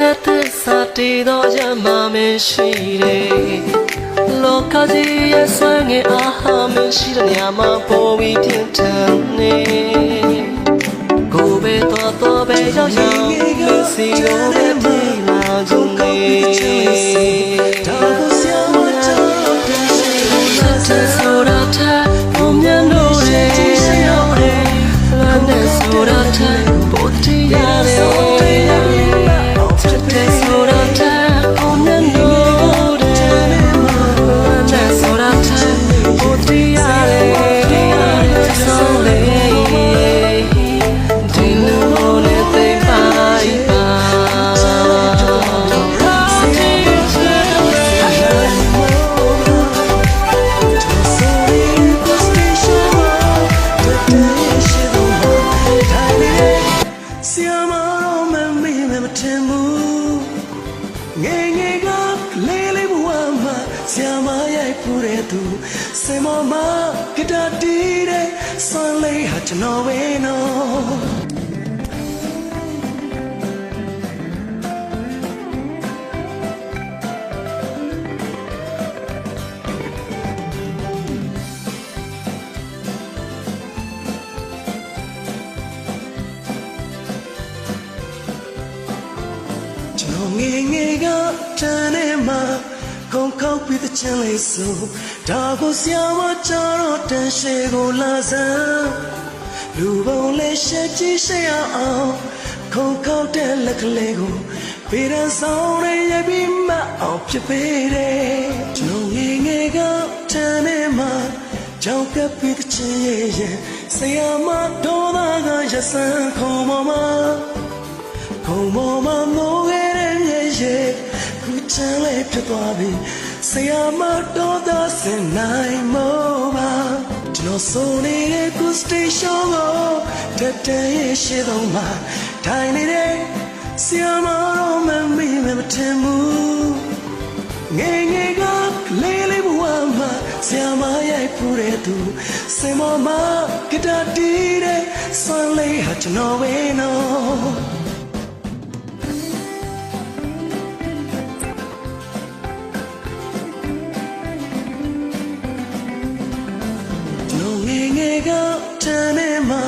နဲ့သစ္စာတည်သောရမမရှိတယ်လောကကြီးရဲ့ဆွမ်းငယ်အားဟာမရှိတဲ့နေရာမှာပေါ်ပြီးပြင်းထန်နေကိုယ်ပဲတော့ပဲရောက်ရောက်မစီကိုပဲပြေးလာကြနေတော့ကိုစရာမတော်တဲ့ဆိုတာတဲ့ဘုံမြတ်လို့ရောက်တယ်လမ်းနဲ့ဆိုတာတဲ့ပို့တီးရတယ်စေမမကတတီးတဲ့ဆွမ်းလေးဟာကျွန်တော်ပဲနော်ကျွန်တော်ငယ်ငယ်ကတန်းနေမှာခုံခောက်ပြီးတဲ့ချမ်းလေးဆိုဒါကိုဆရာမကြတော့တန်ရှည်ကိုလာစမ်းလူပုံလေးရှက်ကြည့်ရှက်အောင်ခုံခောက်တဲ့လက်ကလေးကိုပေရန်ဆောင်နဲ့ရပြီးမအောင်ဖြစ်ပေတယ်ကျွန်တော်ငယ်ငယ်ကတန်းနေမှာကြောက်ကပ်ပြီးတဲ့ချမ်းရဲ့ဆရာမတော်သားကရစမ်းခုံပေါ်မှာမိုးခဲ့တဲ့မြေရဲ့ခုချမ်းလေးဖြစ်သွားပြီဆရာမတော်သားစင်နိုင်မောပါကျွန်တော်ဆိုနေတဲ့ခုစတေးရှောင်းကိုတတဲရဲ့ရှေ့ဆုံးမှာထိုင်နေတဲ့ဆရာမတော်မမီမထင်ဘူးငယ်ငယ်ကလေးလေးဘဝမှာဆရာမရိုက်ဖူးတဲ့သူစင်မောမကတတီးတဲ့ဆွမ်းလေးဟာကျွန်တော်ပဲနော်ကတန်းနေမှာ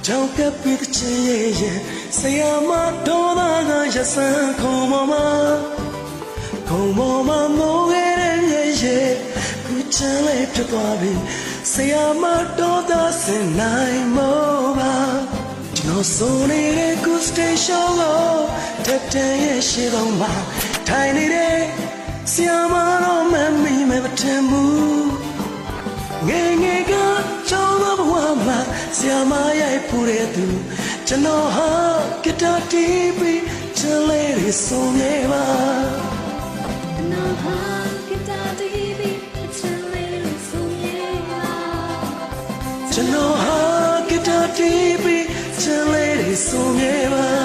ကြောက်ကပ်ပြီးတဲ့ချင်ရဲ့ဆရာမတော်သားကရစမ်းခုံပေါ်မှာမိုးခဲ့တဲ့မြေရဲ့ခုချမ်းလေးဖြစ်သွားပြီဆရာမတော်သားစင်နိုင်မောပါကျွန်တော်ဆိုနေတဲ့ခုစတေးရှောင်းကိုတတဲရဲ့ရှေ့ဆုံးမှာထိုင်နေတဲ့ဆရာမတော်မမီမထင်ဘူးငယ်ငယ်ကကျောင်းဘဝမှာဆရာမရိုက်ဖူးတဲ့သူကျွန်တော်ဟာကတတီးပြီးချစ်လေးတွေဆုံးနေပါကျွန်တော်ဟာကတတီးပြီးချစ်လေးတွေဆုံးနေပါကျွန်တော်ဟာကတတီးပြီးချစ်လေးတွေဆုံးနေပါ